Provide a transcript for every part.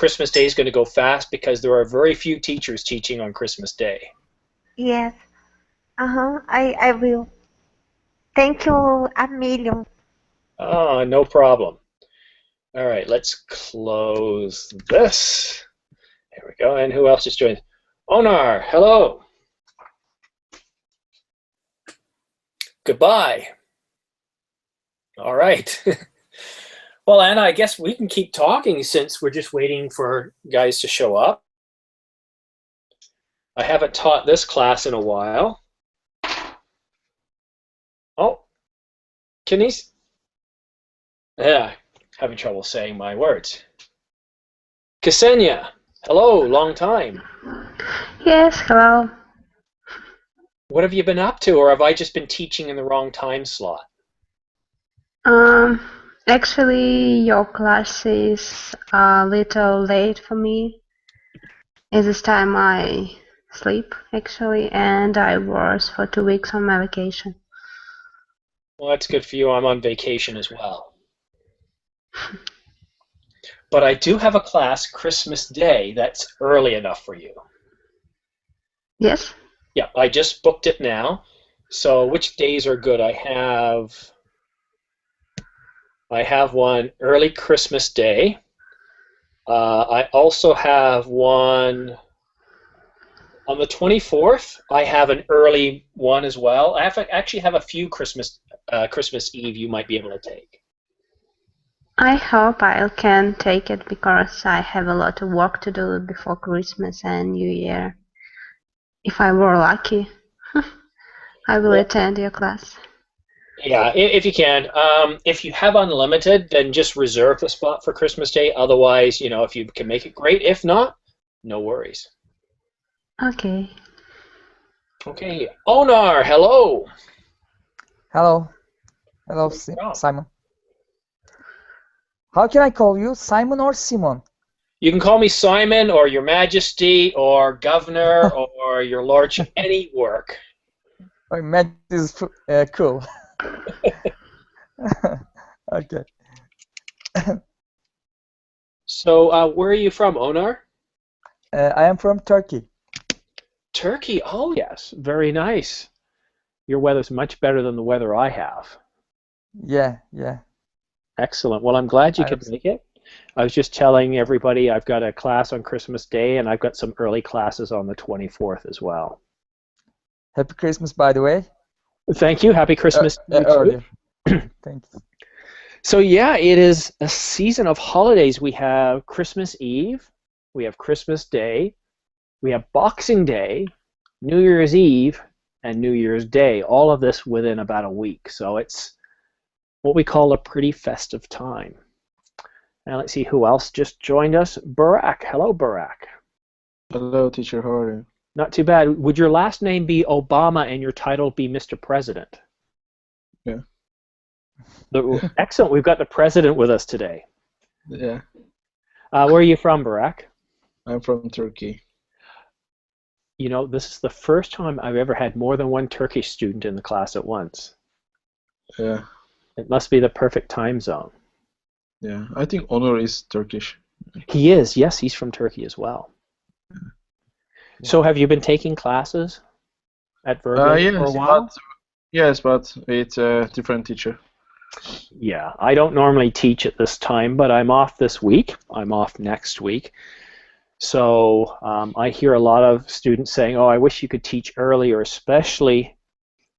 Christmas Day is going to go fast because there are very few teachers teaching on Christmas Day. Yes. I will. Thank you a million. Oh, no problem. All right, let's close this. There we go. And who else just joined? Onar, hello. Goodbye. All right. Well, Anna, I guess we can keep talking since we're just waiting for guys to show up. I haven't taught this class in a while. Oh, Kenise? Yeah, having trouble saying my words. Ksenia, hello, long time. Yes, hello. What have you been up to, or have I just been teaching in the wrong time slot? Actually, your class is a little late for me. At this time, I sleep, actually, and I was for 2 weeks on my vacation. Well, that's good for you. I'm on vacation as well. But I do have a class Christmas Day that's early enough for you. Yes? Yeah, I just booked it now. So which days are good? I have one early Christmas Day. I also have one on the 24th. I have an early one as well. I actually have a few Christmas Eve you might be able to take. I hope I can take it because I have a lot of work to do before Christmas and New Year. If I were lucky, I will attend your class. Yeah, if you can. If you have unlimited, then just reserve the spot for Christmas Day. Otherwise, if you can make it, great. If not, no worries. Okay. Okay, Onar, hello. Hello. Hello, Simon. How can I call you? Simon or Simon? You can call me Simon or Your Majesty or Governor or Your Lordship, any work. Oh, Majesty is cool. Okay. So, where are you from, Onar? I am from Turkey. Turkey? Oh, yes. Very nice. Your weather's much better than the weather I have. Yeah. Excellent. Well, I'm glad you could make it. I was just telling everybody I've got a class on Christmas Day, and I've got some early classes on the 24th as well. Happy Christmas, by the way. Thank you. Happy Christmas to you earlier. too. Thank you. So yeah, it is a season of holidays. We have Christmas Eve, we have Christmas Day, we have Boxing Day, New Year's Eve, and New Year's Day. All of this within about a week. So it's what we call a pretty festive time. Now let's see who else just joined us. Barak. Hello, Barak. Hello, teacher. How are you? Not too bad. Would your last name be Obama and your title be Mr. President? Yeah. Excellent. We've got the president with us today. Yeah. Where are you from, Barak? I'm from Turkey. You know, this is the first time I've ever had more than one Turkish student in the class at once. Yeah. It must be the perfect time zone. Yeah. I think Onur is Turkish. He is. Yes, he's from Turkey as well. Yeah. So have you been taking classes at Verglen for a while? Yes, but with a different teacher. Yeah, I don't normally teach at this time, but I'm off this week. I'm off next week. So I hear a lot of students saying, oh, I wish you could teach earlier, especially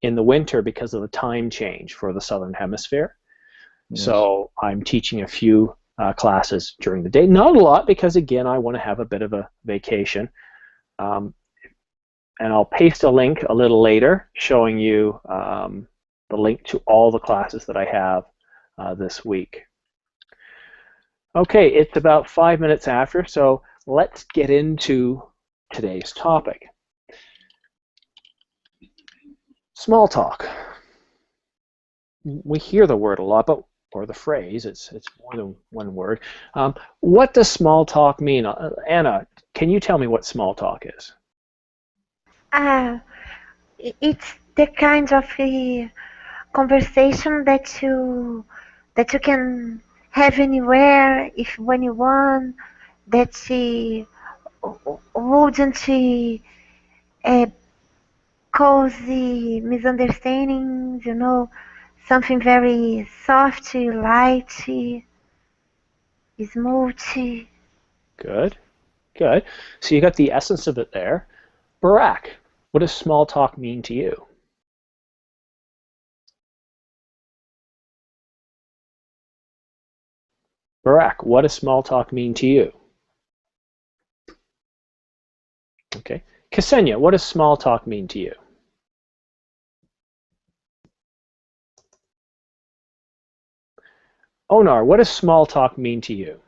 in the winter because of the time change for the Southern Hemisphere. Yes. So I'm teaching a few classes during the day. Not a lot because, again, I want to have a bit of a vacation. And I'll paste a link a little later showing you the link to all the classes that I have this week. Okay, it's about 5 minutes after, so let's get into today's topic. Small talk. We hear the word a lot, or the phrase, it's more than one word. What does small talk mean? Anna, can you tell me what small talk is? It's the kind of a conversation that you can have anywhere when you want, that wouldn't uh, cause the misunderstandings, something very soft, light, smooth. Good, good. So you got the essence of it there. Barak, what does small talk mean to you? Barak, what does small talk mean to you? Okay. Ksenia, what does small talk mean to you? Onar, what does small talk mean to you?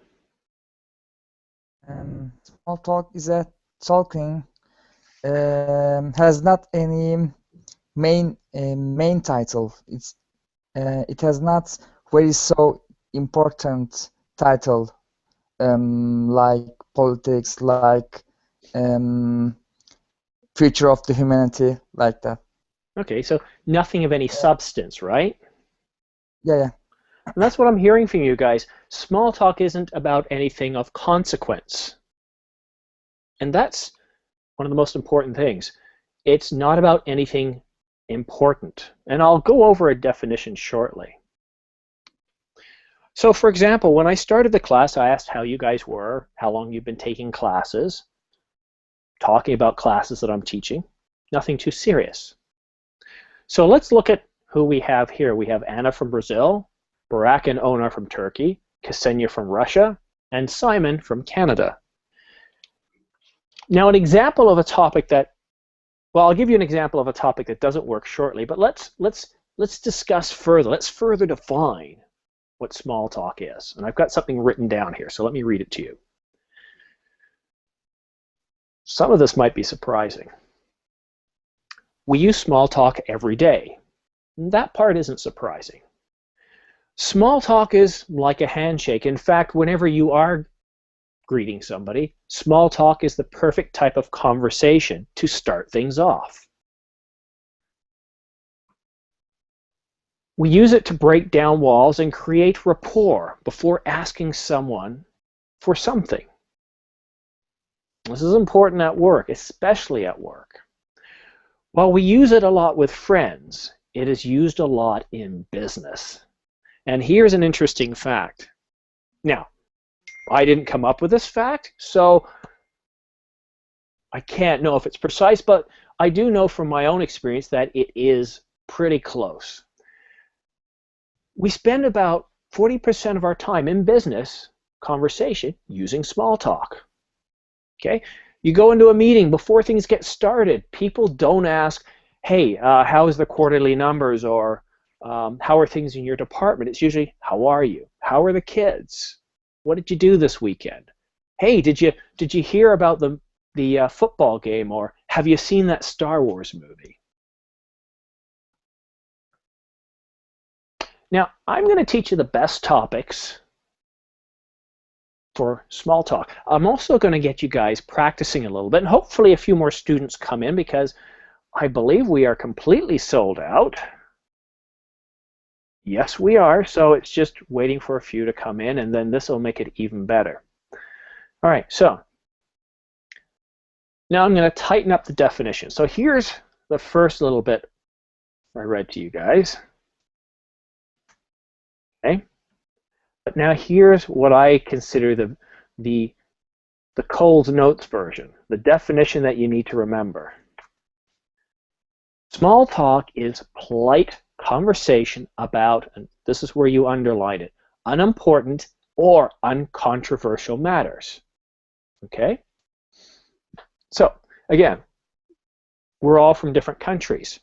Small talk is a talking has not any main title. It has not very so important title like politics, like future of the humanity, like that. Okay, so nothing of any substance, right? Yeah. And that's what I'm hearing from you guys. Small talk isn't about anything of consequence. And that's one of the most important things. It's not about anything important. And I'll go over a definition shortly. So for example, when I started the class, I asked how you guys were, how long you've been taking classes, talking about classes that I'm teaching. Nothing too serious. So let's look at who we have here. We have Anna from Brazil, Barak and Onar from Turkey, Ksenia from Russia, and Simon from Canada. Now an example of a topic that, well, I'll give you an example of a topic that doesn't work shortly, but let's discuss further. Let's further define what small talk is. And I've got something written down here, so let me read it to you. Some of this might be surprising. We use small talk every day. That part isn't surprising. Small talk is like a handshake. In fact, whenever you are greeting somebody, small talk is the perfect type of conversation to start things off. We use it to break down walls and create rapport before asking someone for something. This is important at work, especially at work. While we use it a lot with friends, it is used a lot in business. And here's an interesting fact. Now, I didn't come up with this fact, so I can't know if it's precise, but I do know from my own experience that it is pretty close. We spend about 40% of our time in business conversation using small talk. Okay? You go into a meeting before things get started. People don't ask, hey, how is the quarterly numbers, or how are things in your department? It's usually, how are you? How are the kids? What did you do this weekend? Hey, did you hear about the football game, or have you seen that Star Wars movie? Now, I'm going to teach you the best topics for small talk. I'm also going to get you guys practicing a little bit, and hopefully a few more students come in, because I believe we are completely sold out. Yes, we are, so it's just waiting for a few to come in, and then this will make it even better. All right, so now I'm going to tighten up the definition. So here's the first little bit I read to you guys. Okay, but now here's what I consider the Coles Notes version, the definition that you need to remember. Small talk is polite conversation about, and this is where you underline it, unimportant or uncontroversial matters. Okay? So, again, we're all from different countries.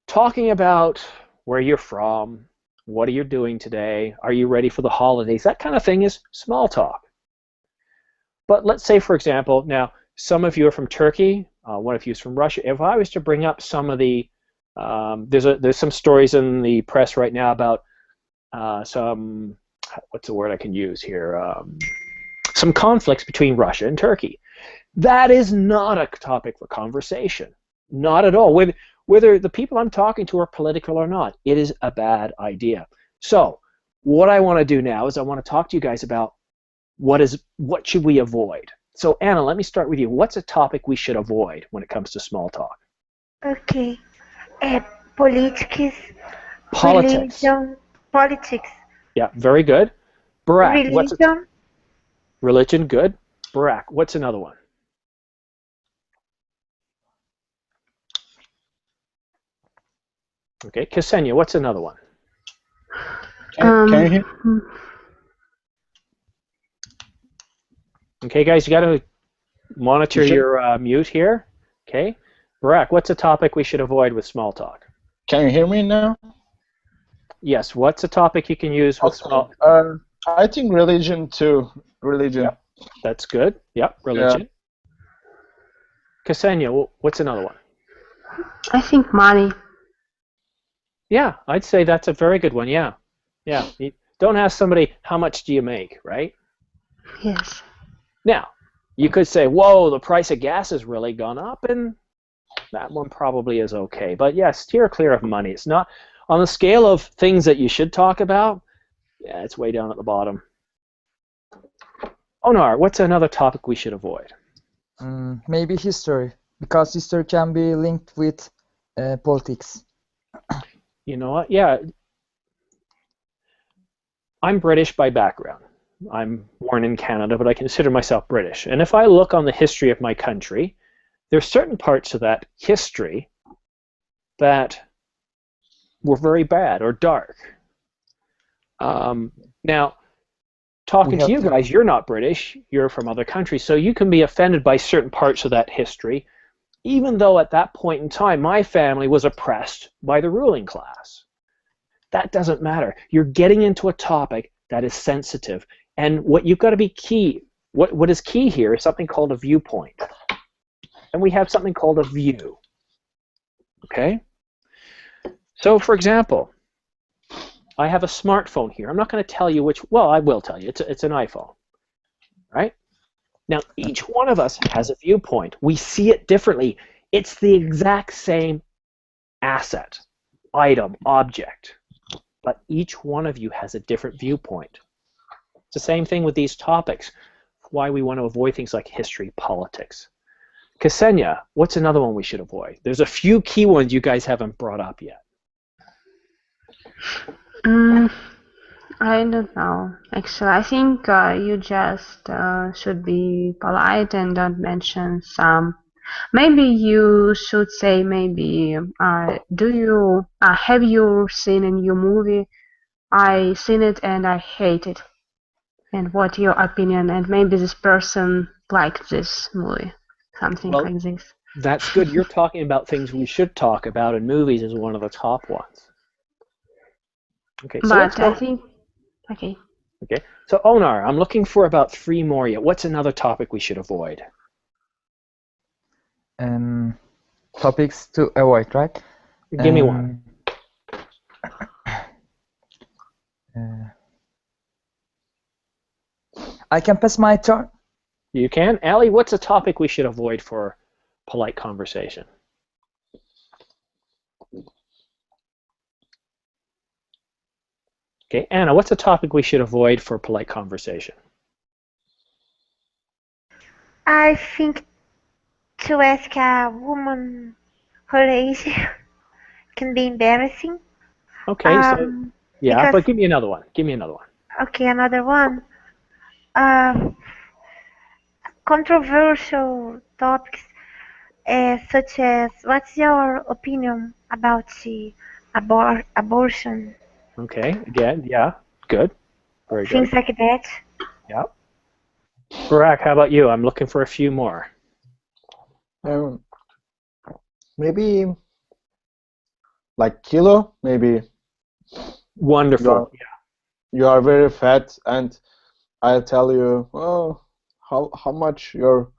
Talking about where you're from, what are you doing today, are you ready for the holidays, that kind of thing is small talk. But let's say, for example, now some of you are from Turkey, one of you is from Russia. If I was to bring up some of the, there's some stories in the press right now about some, what's the word I can use here, some conflicts between Russia and Turkey. That is not a topic for conversation, not at all. Whether the people I'm talking to are political or not, it is a bad idea. So what I want to do now is I want to talk to you guys about what should we avoid? So Anna, let me start with you. What's a topic we should avoid when it comes to small talk? Okay. Politics, Politics. religion, politics, Yeah, very good. Barak, what's religion, religion? Good. Barak, what's another one? Okay, Ksenia, what's another one? Can you hear? Okay, guys, you got to monitor your mute here. Okay, Barak, what's a topic we should avoid with small talk? Can you hear me now? Yes, what's a topic you can use with small? I think religion too. Religion. Yep, that's good. Yep, religion. Ksenia, what's another one? I think money. Yeah, I'd say that's a very good one. Yeah, yeah. You don't ask somebody how much do you make, right? Yes. Now, you could say, whoa, the price of gas has really gone up, and that one probably is okay. But yeah, steer clear of money. It's not on the scale of things that you should talk about. Yeah, it's way down at the bottom. Onar, what's another topic we should avoid? Maybe history, because history can be linked with politics. You know what? Yeah. I'm British by background. I'm born in Canada, but I consider myself British. And if I look on the history of my country, there are certain parts of that history that were very bad or dark. Now, talking to you guys, you're not British, you're from other countries, so you can be offended by certain parts of that history, even though at that point in time my family was oppressed by the ruling class. That doesn't matter. You're getting into a topic that is sensitive, and what you've got to be key, what is key here is something called a viewpoint. And we have something called a view. Okay? So, for example, I have a smartphone here. I'm not going to tell you which, well, I will tell you. It's an iPhone, right? Now, each one of us has a viewpoint. We see it differently. It's the exact same asset, item, object, but each one of you has a different viewpoint. It's the same thing with these topics, why we want to avoid things like history, politics. Ksenia, what's another one we should avoid? There's a few key ones you guys haven't brought up yet. I don't know. Actually, I think you just should be polite and don't mention some. Maybe you should say maybe, do you have you seen a new movie? I seen it and I hate it. And what your opinion? And maybe this person liked this movie. Something like this. That's good. You're talking about things we should talk about, and movies is one of the top ones. Okay, so but I think, okay. Okay, so Onar, I'm looking for about 3 more yet. What's another topic we should avoid? Topics to avoid, right? Give me one. I can pass my turn. You can. Ali, what's a topic we should avoid for polite conversation? Okay, Anna, what's a topic we should avoid for polite conversation? I think to ask a woman her age can be embarrassing. Okay, so yeah, but give me another one. Give me another one. Okay, another one. Controversial topics such as, what's your opinion about the abortion? Okay, again, yeah, good. Very good. Things like that. Yeah. Barak, how about you? I'm looking for a few more. Maybe like kilo, maybe. Wonderful. You are very fat, and I'll tell you, oh, how much your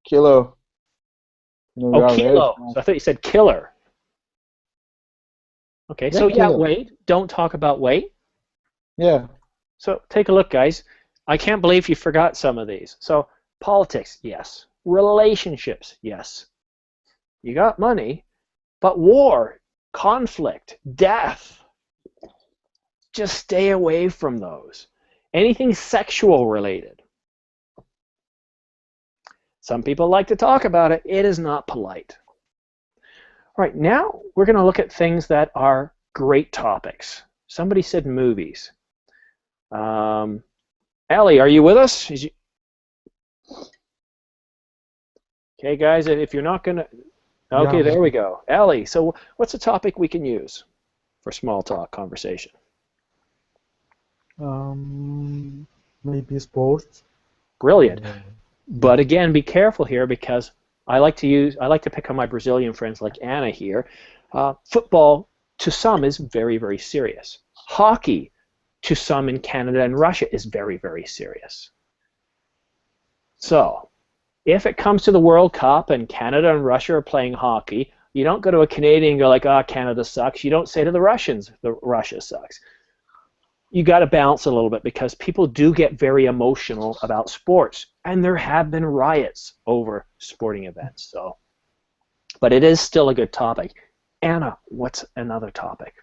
kilo. You know, oh, kilo. So I thought you said killer. Okay, yeah, so yeah, kilo. weight. Don't talk about weight. Yeah. So take a look, guys. I can't believe you forgot some of these. So politics, yes. Relationships, yes. You got money, but war, conflict, death. Just stay away from those. Anything sexual related. Some people like to talk about it. It is not polite. All right, now we're going to look at things that are great topics. Somebody said movies. Ellie, are you with us? Okay, guys, if you're not going to... Okay, Yeah. there we go. Ellie, so what's a topic we can use for small talk conversation? Maybe sports. Brilliant. But again, be careful here because I like to pick on my Brazilian friends like Anna here. Football to some is very, very serious. Hockey to some in Canada and Russia is very, very serious. So, if it comes to the World Cup and Canada and Russia are playing hockey, you don't go to a Canadian and go like, "Ah, Canada sucks." You don't say to the Russians, Russia sucks. You got to balance a little bit because people do get very emotional about sports, and there have been riots over sporting events. So, but it is still a good topic. Anna, what's another topic?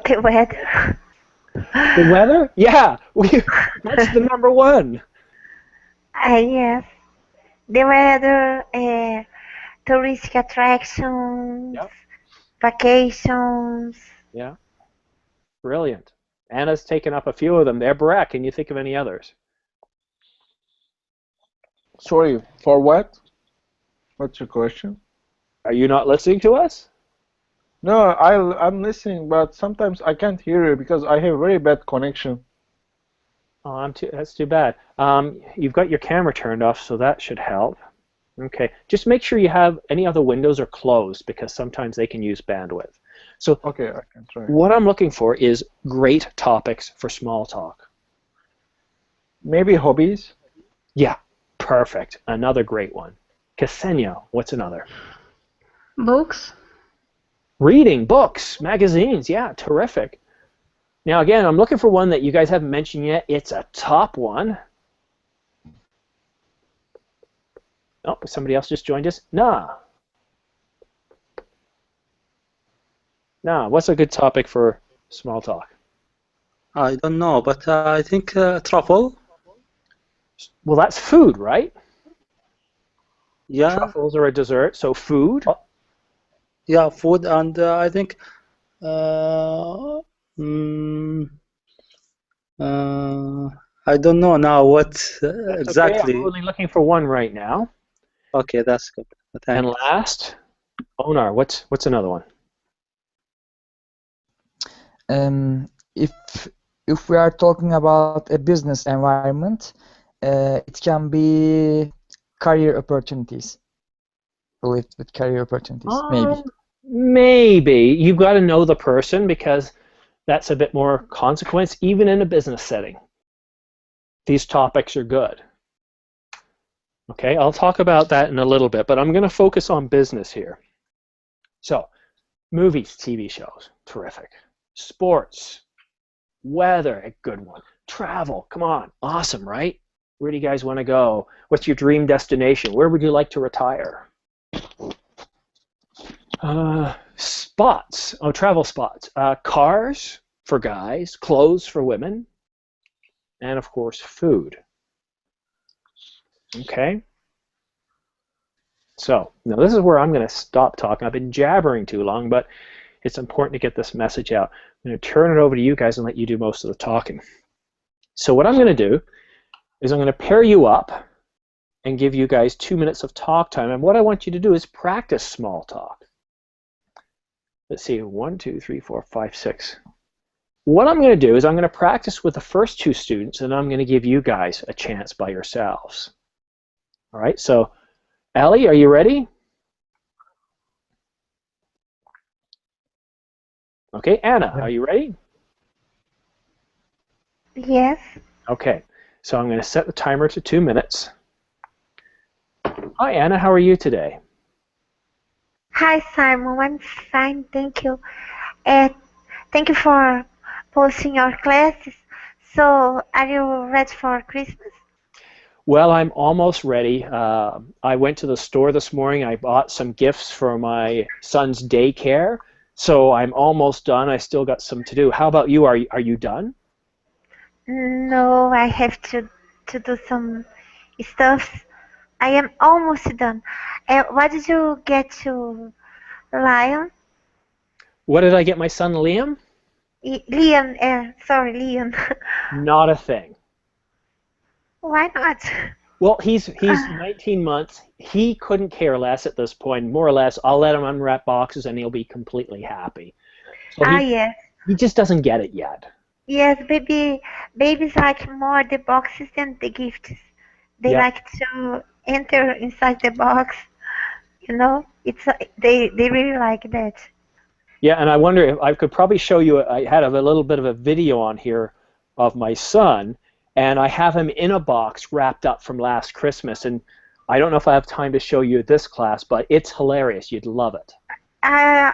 The weather. The weather? Yeah, that's the number one. Yes. The weather, touristic attractions, Yep. vacations. Yeah, brilliant. Anna's taken up a few of them there. Barak, can you think of any others? Sorry, for what? What's your question? Are you not listening to us? No, I'm listening, but sometimes I can't hear you because I have very bad connection. Oh, that's too bad. You've got your camera turned off, so that should help. Okay, just make sure you have any other windows are closed because sometimes they can use bandwidth. So Okay, I can try. what I'm looking for is great topics for small talk. Maybe hobbies? Yeah, perfect. Another great one. Ksenia, what's another? Books? Reading, books, magazines. Yeah, terrific. Now again, I'm looking for one that you guys haven't mentioned yet. It's a top one. Oh, somebody else just joined us. Nah, what's a good topic for small talk? I don't know, but I think truffle. Well, that's food, right? Yeah, Truffles are a dessert, so food. yeah, food, and I think mm, I don't know now what That's exactly. Okay, I'm only looking for one right now. Okay, that's good. And Thanks. last, Onar, what's another one? If we are talking about a business environment, it can be career opportunities. Related with career opportunities, maybe. Maybe. You've got to know the person because that's a bit more consequence, even in a business setting. These topics are good. Okay, I'll talk about that in a little bit, but I'm going to focus on business here. So, movies, TV shows, terrific. Sports, weather, a good one. Travel, come on, awesome, right? Where do you guys want to go? What's your dream destination? Where would you like to retire? Spots, travel spots. Cars for guys, clothes for women, and of course, food. Okay? So, now this is where I'm going to stop talking. I've been jabbering too long, but it's important to get this message out. I'm going to turn it over to you guys and let you do most of the talking. So what I'm going to do is I'm going to pair you up and give you guys 2 minutes of talk time. And what I want you to do is practice small talk. Let's see, 1, 2, 3, 4, 5, 6. What I'm going to do is I'm going to practice with the first 2 students, and I'm going to give you guys a chance by yourselves. All right, so Ellie, are you ready? Okay, Anna, are you ready? Yes. Okay, so I'm going to set the timer to 2 minutes. Hi, Anna, how are you today? Hi, Simon. I'm fine, thank you. Thank you for posting your classes. So, are you ready for Christmas? Well, I'm almost ready. I went to the store this morning. I bought some gifts for my son's daycare, so I'm almost done. I still got some to do. How about you? Are you done? No, I have to do some stuffs. I am almost done. What did you get to Lion? What did I get my son Liam? Leon, sorry, Leon. Not a thing. Why not? Well, he's 19 months. He couldn't care less at this point. More or less, I'll let him unwrap boxes and he'll be completely happy. So Yes. he just doesn't get it yet. Yes, babies like more the boxes than the gifts. They Yeah. like to enter inside the box. You know, they really like that. Yeah, and I wonder if I could probably show you. I had a little bit of a video on here of my son, and I have him in a box wrapped up from last Christmas. And I don't know if I have time to show you this class, but it's hilarious. You'd love it.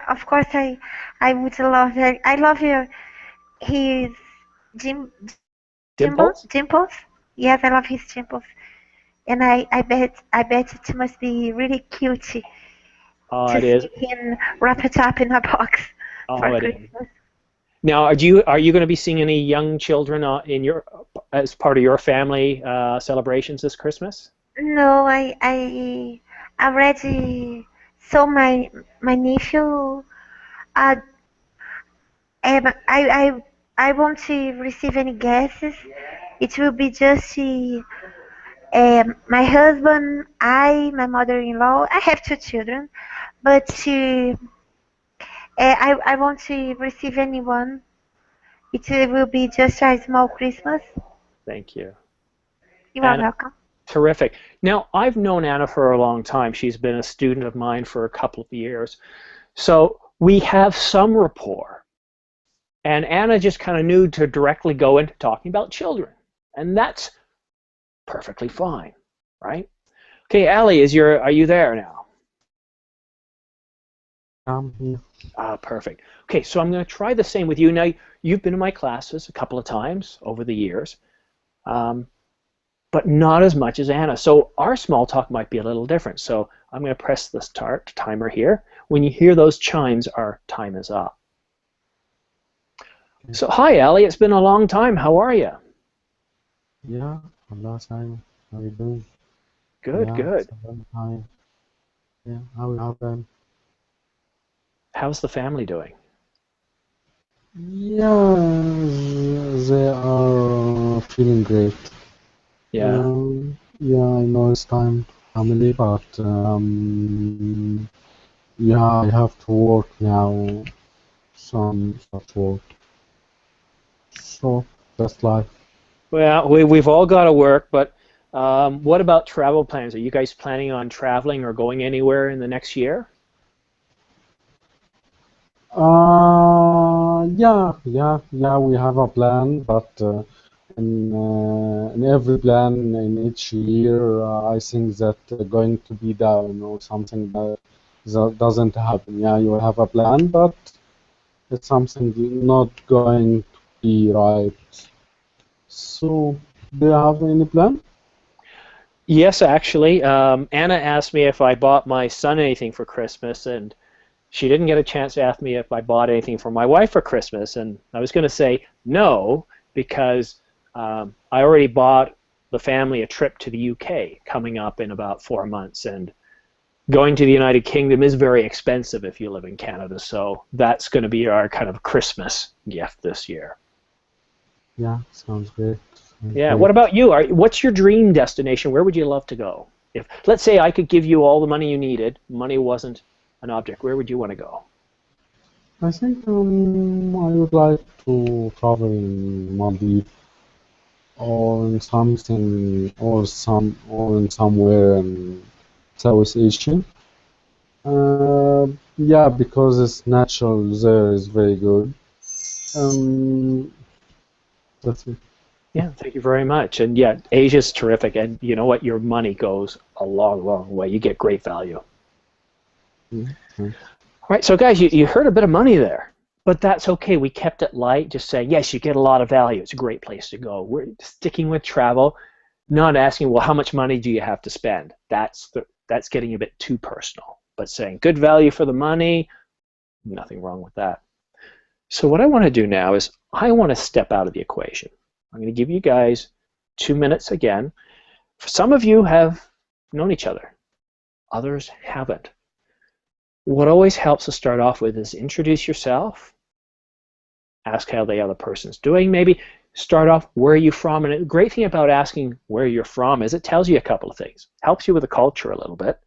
Of course, I would love that. I love his Dimples? dimples. Yes, I love his dimples, and I bet it must be really cute to It is. see him wrap it up in a box Oh, for it is. Christmas. Now, are you going to be seeing any young children as part of your family celebrations this Christmas? No, I already saw my nephew. Uh, I won't receive any guesses. It will be just my husband, my mother-in-law. I have two children, but I won't receive anyone. It will be just a small Christmas. Thank you. You are Anna, welcome. terrific. Now, I've known Anna for a long time. She's been a student of mine for a couple of years. So we have some rapport. And Anna just kind of knew to directly go into talking about children. And that's perfectly fine, right? Okay, Ali, are you there now? I'm here. Perfect. Okay, so I'm going to try the same with you. Now, you've been in my classes a couple of times over the years, but not as much as Anna. So our small talk might be a little different. So I'm going to press the start timer here. When you hear those chimes, our time is up. Okay. So hi, Ali. It's been a long time. How are you? Yeah, last time. How you doing? Good, Yeah, good. it's a long time. Yeah, how been? How's the family doing? Yeah, they are feeling great. Yeah. Yeah, I know it's time family, but yeah, I have to work now, some such work. So that's life. Well, we've all got to work, but what about travel plans? Are you guys planning on traveling or going anywhere in the next year? Yeah, we have a plan, but in every plan in each year, I think that going to be down or something that doesn't happen. Yeah, you have a plan, but it's something not going to be right. So, do you have any plan? Yes, actually. Anna asked me if I bought my son anything for Christmas, and she didn't get a chance to ask me if I bought anything for my wife for Christmas. And I was going to say no, because I already bought the family a trip to the UK coming up in about 4 months. And going to the United Kingdom is very expensive if you live in Canada. So that's going to be our kind of Christmas gift this year. Yeah, sounds great. Yeah. What about you? What's your dream destination? Where would you love to go? If, let's say, I could give you all the money you needed, money wasn't an object, where would you want to go? I think I would like to travel in Maldives or in something or in somewhere in South Asia. Yeah, because it's natural there is very good. Um, that's it. Yeah, thank you very much. And yeah, Asia's terrific. And you know what? Your money goes a long, long way. You get great value. Mm-hmm. All right, so guys, you heard a bit of money there, but that's okay. We kept it light, just saying, yes, you get a lot of value. It's a great place to go. We're sticking with travel, not asking, well, how much money do you have to spend? That's getting a bit too personal. But saying good value for the money, nothing wrong with that. So what I want to do now is I want to step out of the equation. I'm going to give you guys 2 minutes again. Some of you have known each other. Others haven't. What always helps to start off with is introduce yourself, ask how the other person's doing, maybe start off where are you from. And the great thing about asking where you're from is it tells you a couple of things. Helps you with the culture a little bit.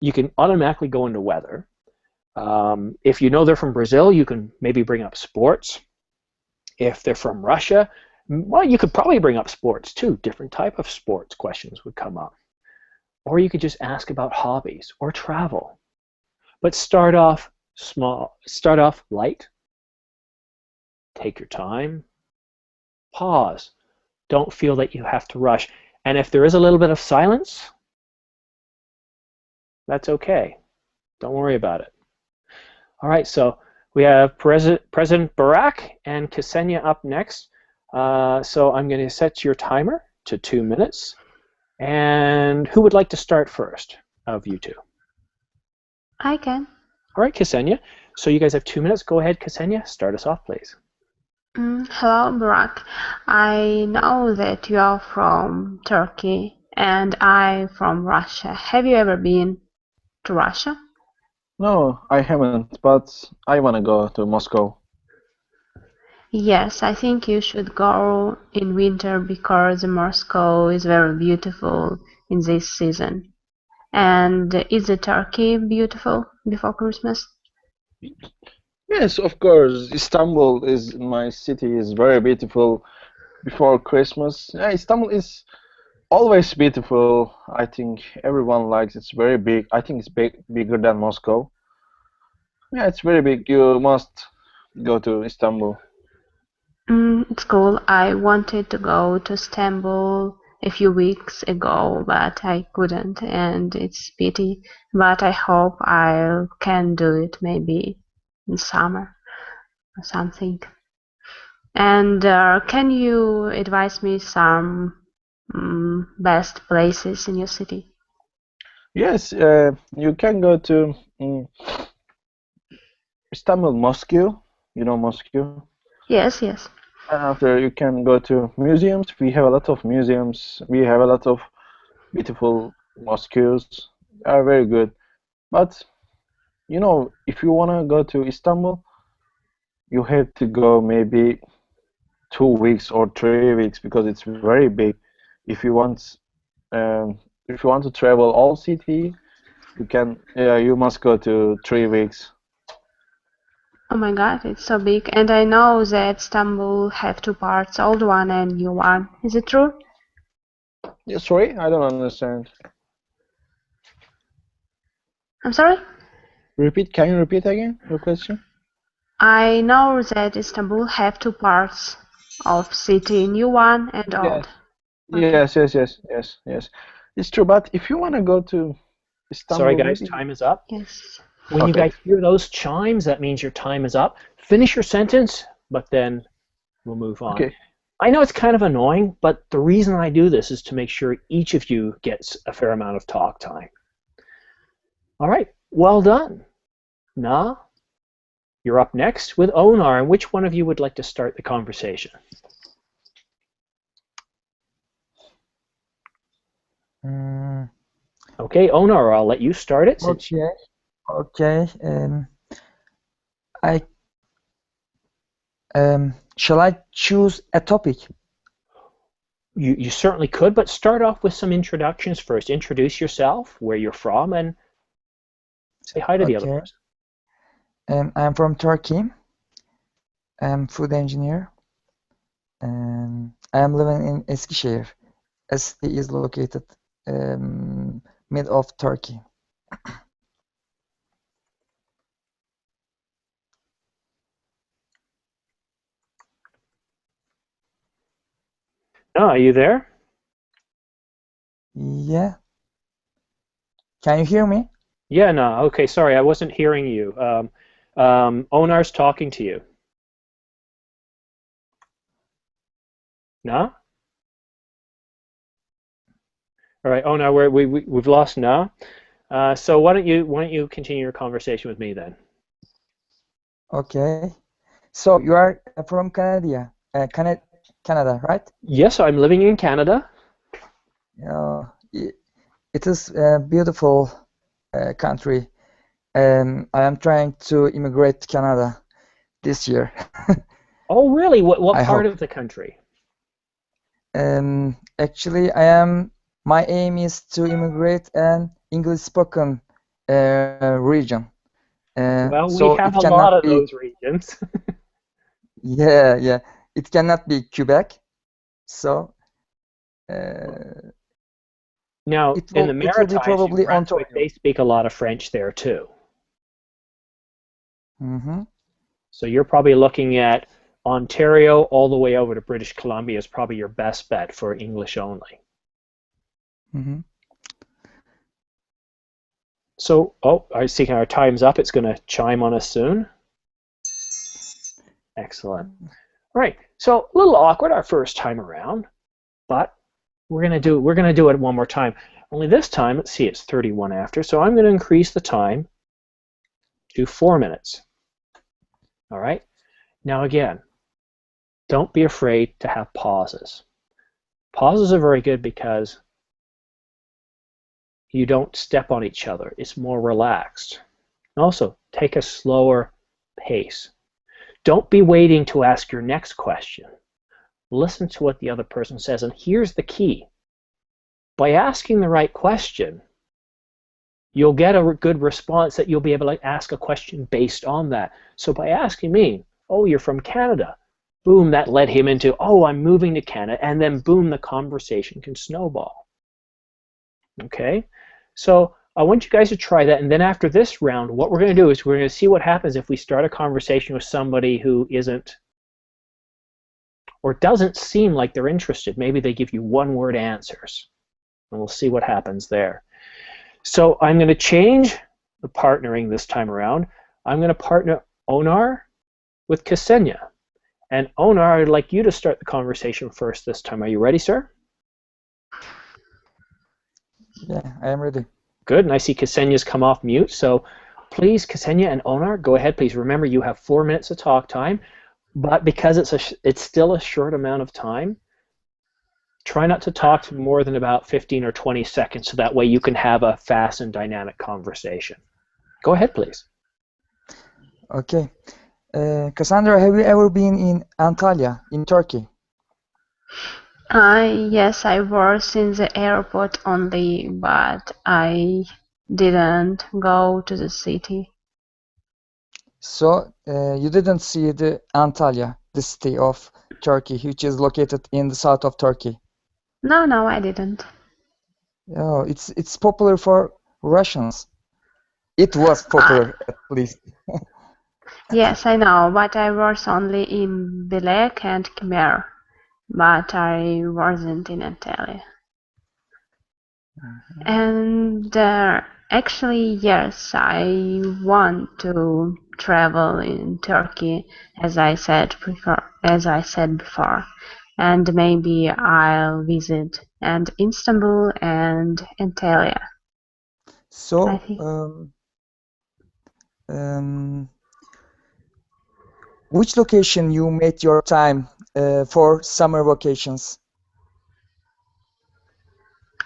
You can automatically go into weather. If you know they're from Brazil, you can maybe bring up sports. If they're from Russia, well, you could probably bring up sports too. Different type of sports questions would come up. Or you could just ask about hobbies or travel. But start off small, start off light. Take your time. Pause. Don't feel that you have to rush. And if there is a little bit of silence, that's okay. Don't worry about it. All right, so we have President Barak and Ksenia up next. So I'm going to set your timer to 2 minutes. And who would like to start first of you two? I can. All right, Ksenia. So you guys have 2 minutes. Go ahead, Ksenia. Start us off, please. Hello, Barak. I know that you are from Turkey and I'm from Russia. Have you ever been to Russia? No, I haven't, but I want to go to Moscow. Yes, I think you should go in winter because Moscow is very beautiful in this season. And is the Turkey beautiful before Christmas? Yes, of course. Istanbul is my city is very beautiful before Christmas. Yeah, Istanbul is always beautiful. I think everyone likes it's very big. I think it's bigger than Moscow. Yeah, it's very big. You must go to Istanbul. It's cool. I wanted to go to Istanbul a few weeks ago, but I couldn't, and it's pity. But I hope I can do it maybe in summer or something. And can you advise me some best places in your city? Yes, you can go to Istanbul Mosque. You know Mosque. Yes, yes. And after you can go to museums. We have a lot of museums. We have a lot of beautiful mosques. They are very good. But you know, if you wanna go to Istanbul, you have to go maybe 2 weeks or 3 weeks because it's very big. If you want, if you want to travel all city, you can. You must go to 3 weeks. Oh my God, it's so big. And I know that Istanbul have two parts, old one and new one. Is it true? Yeah, sorry, I don't understand. I'm sorry? Repeat. Can you repeat again your question? I know that Istanbul have two parts of city, new one and old. Yes. Yes. It's true. But if you want to go to Istanbul, Sorry, guys, maybe... time is up. Yes. When you guys hear those chimes, that means your time is up. Finish your sentence, but then we'll move on. Okay. I know it's kind of annoying, but the reason I do this is to make sure each of you gets a fair amount of talk time. All right, well done. Na, you're up next with Onar, and which one of you would like to start the conversation? Okay, Onar, I'll let you start it. Since Okay. Shall I choose a topic? You certainly could, but start off with some introductions first. Introduce yourself, where you're from, and say hi to the other person. I'm from Turkey. I'm food engineer. I am living in Eskişehir. Eskişehir is located mid of Turkey. Are you there? Yeah. Can you hear me? Yeah, no. Okay, sorry, I wasn't hearing you. Onar's talking to you. No? All right, Onar, we've lost Na. So why don't you continue your conversation with me then? Okay. So you are from Canada, right? Yes, I'm living in Canada. It is a beautiful country. I am trying to immigrate to Canada this year. Oh, really? What I part hope. of the country? Actually, my aim is to immigrate an English-spoken region. Well, we So have it a lot cannot of be, those regions. yeah, it cannot be Quebec. So uh, Now, in the it will be Maritimes, New probably Brunswick, Ontario. they speak a lot of French there too. Mm-hmm. So you're probably looking at Ontario all the way over to British Columbia is probably your best bet for English only. Mm-hmm. So, oh, I see our time's up. It's going to chime on us soon. Excellent. All right. So a little awkward our first time around, but we're going to do it one more time. Only this time, let's see, it's 31 after. So I'm going to increase the time to 4 minutes. All right. Now again, don't be afraid to have pauses. Pauses are very good because you don't step on each other. It's more relaxed. And also, take a slower pace. Don't be waiting to ask your next question. Listen to what the other person says, and here's the key. By asking the right question, you'll get a good response that you'll be able to ask a question based on that. So by asking me, oh, you're from Canada, boom, that led him into, oh, I'm moving to Canada, and then boom, the conversation can snowball. Okay? So I want you guys to try that, and then after this round, what we're going to do is we're going to see what happens if we start a conversation with somebody who isn't or doesn't seem like they're interested. Maybe they give you one-word answers, and we'll see what happens there. So I'm going to change the partnering this time around. I'm going to partner Onar with Ksenia. And Onar, I'd like you to start the conversation first this time. Are you ready, sir? Yeah, I am ready. Good, and I see Ksenia's come off mute. So please, Ksenia and Onar, go ahead. Please remember you have 4 minutes of talk time, but because it's still a short amount of time, try not to talk for more than about 15 or 20 seconds so that way you can have a fast and dynamic conversation. Go ahead, please. Okay. Cassandra, have you ever been in Antalya, in Turkey? Yes, I was in the airport only, but I didn't go to the city. So you didn't see the Antalya, the city of Turkey, which is located in the south of Turkey. No, I didn't. Oh, it's popular for Russians. It was popular, at least. Yes, I know, but I was only in Belek and Khmer, but I wasn't in Antalya. And actually, yes, I want to travel in Turkey, as I said before, and maybe I'll visit and Istanbul and Antalya. I So, think. which location you made your time for summer vacations?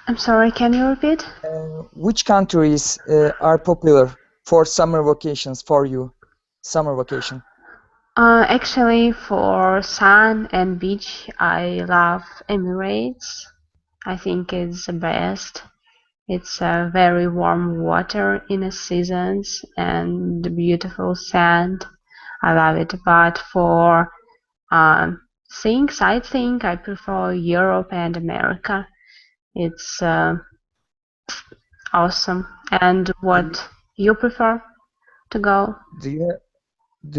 I'm sorry, can you repeat? Which countries are popular for summer vacations for you? Summer vacation. Actually, for sun and beach, I love Emirates. I think it's the best. It's a very warm water in the seasons and the beautiful sand. I love it. But for sightseeing, I prefer Europe and America. It's awesome. And what you prefer to go? Do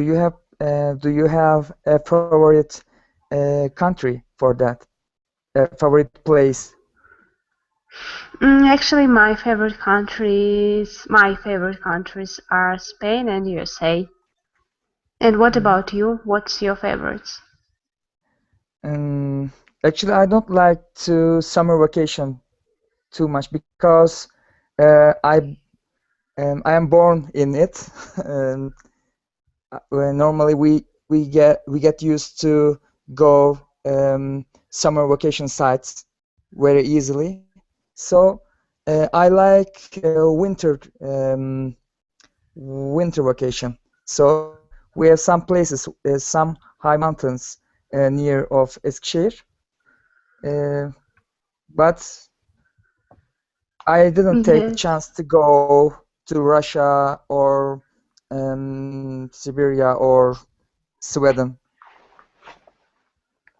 you have a favorite country for that? A favorite place? Actually, my favorite countries are Spain and USA. And what about you? What's your favorites? Actually, I don't like to summer vacation too much because I am born in it. Normally we get used to go summer vacation sites very easily. So I like winter vacation. So we have some places, some high mountains near of Eskişehir, but I didn't take the Yes. chance to go to Russia or Siberia or Sweden.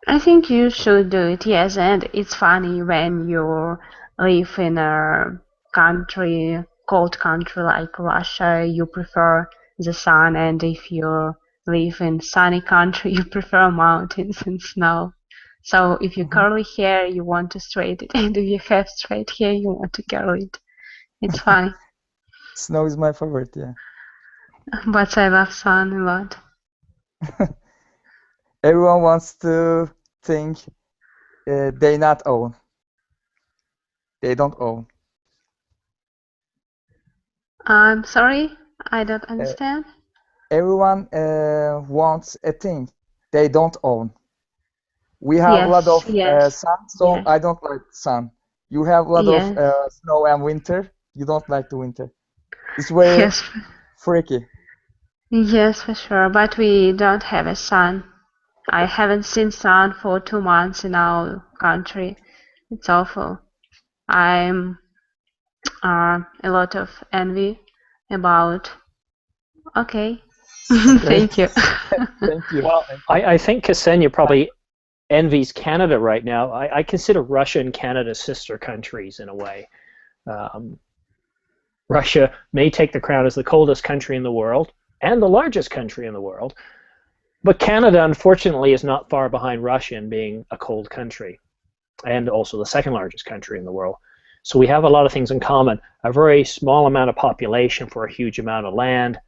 I think you should do it, yes, and it's funny when you live in a country, cold country like Russia, you prefer the sun, and if you live in sunny country, you prefer mountains and snow. So if you Mhm. curly hair, you want to straight it, and if you have straight hair, you want to curl it. It's funny, Snow is my favorite, yeah. but I love sun a lot. Everyone wants to think they not own. They don't own. I'm sorry, I don't Uh, understand. everyone wants a thing they don't own. We have a lot Yes, of yes, sun, so yes, I don't like sun. You have a lot of yes, snow and winter. You don't like the winter. It's very yes. freaky. Yes, for sure, but we don't have a sun. I haven't seen sun for 2 months in our country. It's awful. I'm a lot of envy about. Okay, Okay, thank you. thank you. Well, Thank you. I think Ksenia probably envies Canada right now. I consider Russia and Canada sister countries in a way. Um, Russia may take the crown as the coldest country in the world and the largest country in the world, but Canada, unfortunately, is not far behind Russia in being a cold country and also the second largest country in the world. So we have a lot of things in common. A very small amount of population for a huge amount of land,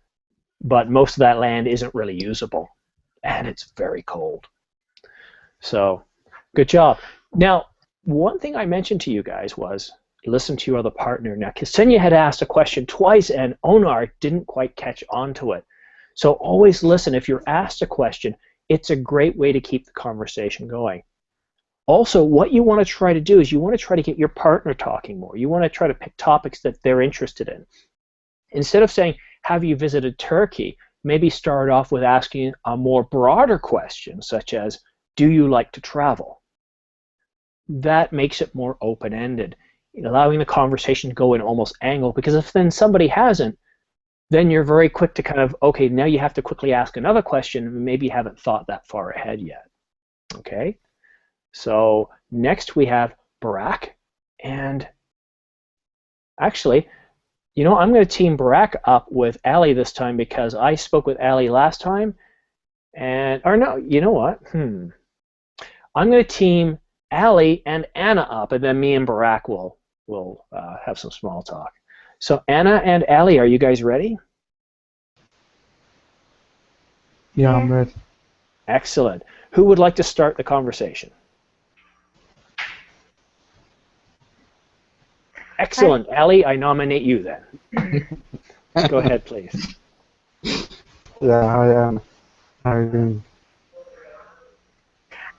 but most of that land isn't really usable, and it's very cold. So good job. Now, one thing I mentioned to you guys was listen to your other partner. Now, Ksenia had asked a question twice, and Onar didn't quite catch on to it. So always listen. If you're asked a question, it's a great way to keep the conversation going. Also, what you want to try to do is you want to try to get your partner talking more. You want to try to pick topics that they're interested in. Instead of saying, have you visited Turkey? Maybe start off with asking a more broader question, such as, do you like to travel? That makes it more open-ended, allowing the conversation to go in almost angle, because if then somebody hasn't, then you're very quick to kind of, okay, now you have to quickly ask another question, and maybe you haven't thought that far ahead yet. Okay? So next we have Barak, and actually, you know, I'm going to team Barak up with Ali this time because I spoke with Ali last time, and, or no, you know what? I'm going to team Ali and Anna up, and then me and Barak will have some small talk. So Anna and Ali, are you guys ready? Yeah, I'm ready. Excellent. Who would like to start the conversation? Excellent. Ali, I nominate you then. Go ahead, please. Yeah, hi Anna. How are you doing?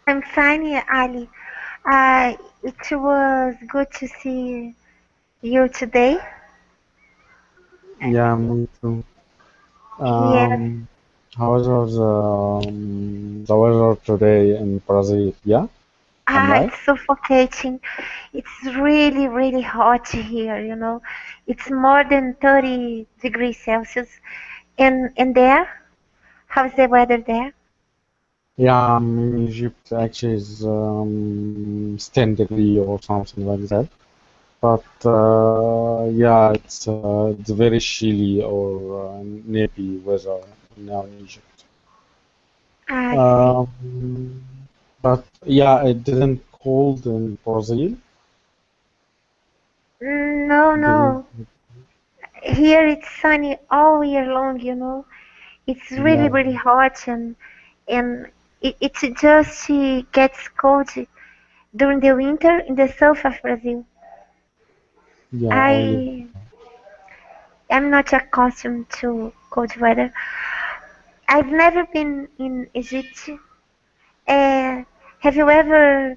I'm fine, Ali. It was good to see you today. Yeah, me too. Yes. How was the weather today in Brazil? Yeah, I'm right? It's suffocating. It's really, really hot here, you know. It's more than 30 degrees Celsius. And there? How's the weather there? Yeah, in Egypt actually is 10 degree or something like that. But yeah, it's very chilly or nippy weather now in Egypt. I see. Um, but yeah, it didn't cold in Brazil. No, Didn't. no. Here it's sunny all year long, you know. It's really, Yeah, really hot and it just gets cold during the winter in the south of Brazil. yeah, only. I am not accustomed to cold weather. I've never been in Egypt. Uh, have you ever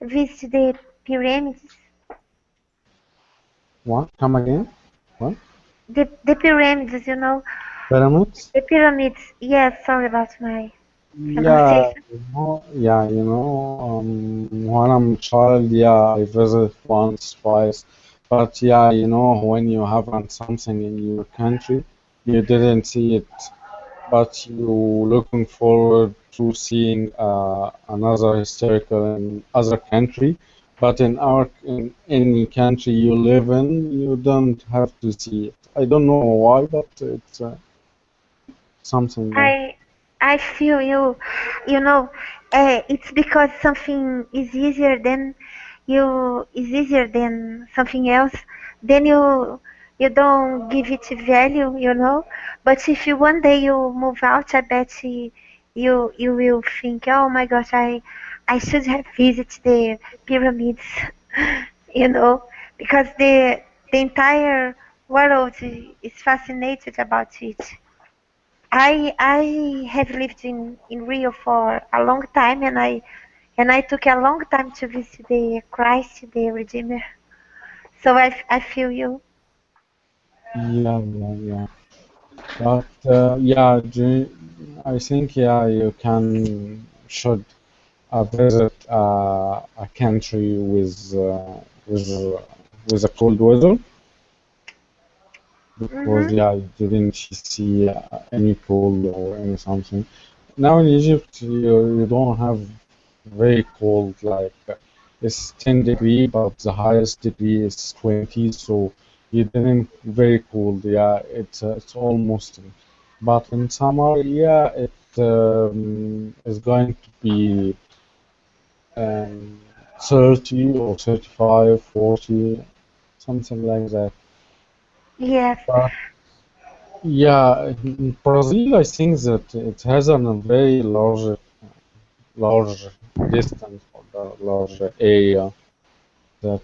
visited the pyramids? What? Come again? What? The pyramids, Pyramids? the pyramids. Yes, sorry about my Yeah, pronunciation. when I'm a child, yeah, I visit once, twice, but yeah, when you haven't something in your country, you didn't see it, but you looking forward to seeing another historical in other country, but in any country you live in, you don't have to see it. I don't know why, but it's something like. I I feel you. You know, it's because something is easier than something else. Then you don't give it value. But if you one day you move out, I bet you will think, oh my gosh, I should have visited the pyramids, you know, because the entire world is fascinated about it. I have lived in Rio for a long time, and I took a long time to visit the Christ, the Redeemer. So I feel you. Yeah, yeah, yeah. But yeah, I think yeah, you can should visit a country with with a cold weather because Mhm. yeah, you didn't see any cold or any something. Now in Egypt, you don't have very cold like it's 10 degree, but the highest degree is 20, so you didn't very cold. Yeah, it's almost. But in summer, yeah, it is going to be um, 30 or 35, 40, something like that. Yes, But yeah, in Brazil, I think that it has a very large distance or the large area that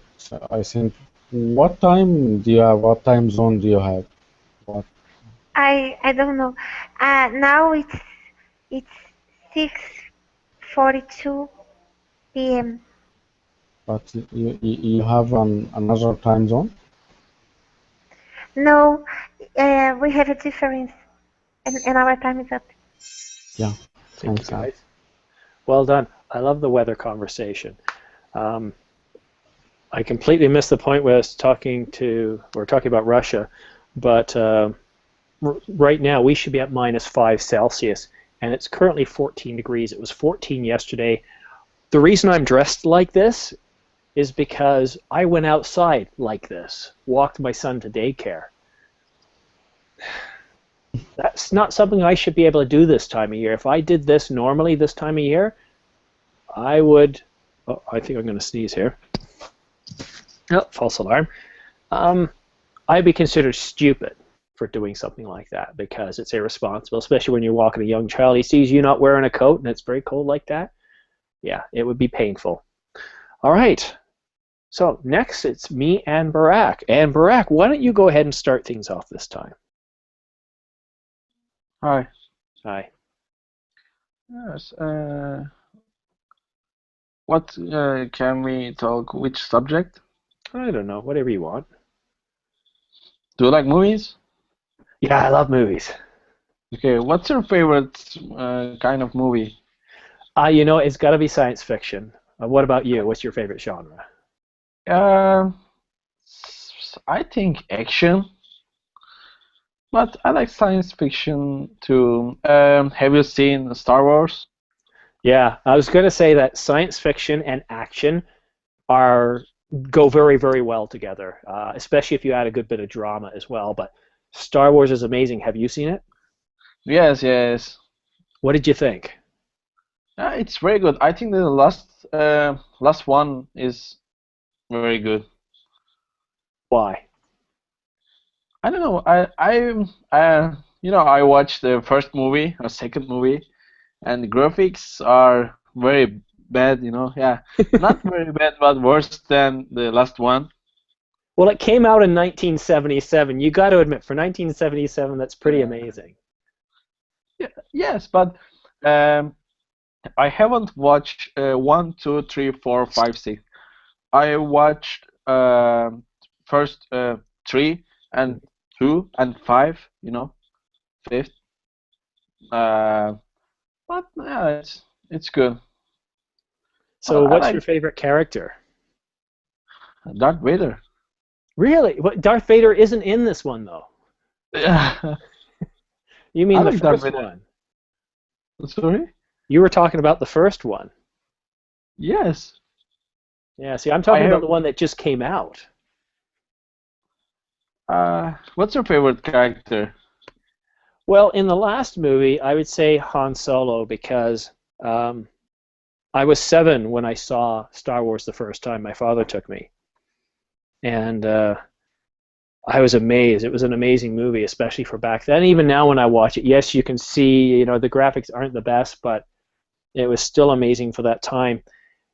I think. What time do you have? What time zone do you have? What? I don't know. Now it's 6:42 p.m. But you have another time zone? No, we have a difference, and our time is up. Yeah, Thank you, sounds good. guys. Well done. I love the weather conversation. Um, I completely missed the point where we're talking about Russia, but right now we should be at -5 Celsius, and it's currently 14 degrees. It was 14 yesterday. The reason I'm dressed like this is because I went outside like this, walked my son to daycare. That's not something I should be able to do this time of year. If I did this normally this time of year, I would. Oh, I think I'm going to sneeze here. Oh, false alarm. I'd be considered stupid for doing something like that because it's irresponsible, especially when you're walking a young child. He sees you not wearing a coat and it's very cold like that. Yeah, it would be painful. All right. So next it's me and Barak. And Barak, why don't you go ahead and start things off this time? Hi. Hi. Yes. What can we talk? Which subject? I don't know, whatever you want. Do you like movies? Yeah, I love movies. Okay. What's your favorite kind of movie? It's got to be science fiction. What about you? What's your favorite genre? Uh, I think action, but I like science fiction too. Have you seen Star Wars? Yeah, I was going to say that science fiction and action go very, very well together, especially if you add a good bit of drama as well. But Star Wars is amazing. Have you seen it? Yes, yes. What did you think? It's very good. I think the last one is very good. Why? I don't know. I watched the first movie or second movie, and the graphics are very bad. Yeah, not very bad, but worse than the last one. Well, it came out in 1977. You got to admit, for 1977, that's pretty amazing. Yeah, yes, but um, I haven't watched 1, 2, 3, 4, 5, 6. I watched first 3 and 2 and 5, fifth. Uh, but yeah, it's good. So, I what's your like favorite character? Darth Vader. Really? What, Darth Vader isn't in this one, though. Yeah, You I mean the like Darth first Vader. one? Sorry? You were talking about the first one. Yes. Yeah, see, I'm I talking about have. the one that just came out. What's your favorite character? Well, in the last movie, I would say Han Solo because um, I was 7 when I saw Star Wars the first time. My father took me, and I was amazed. It was an amazing movie, especially for back then. Even now, when I watch it, yes, you can see, the graphics aren't the best, but it was still amazing for that time.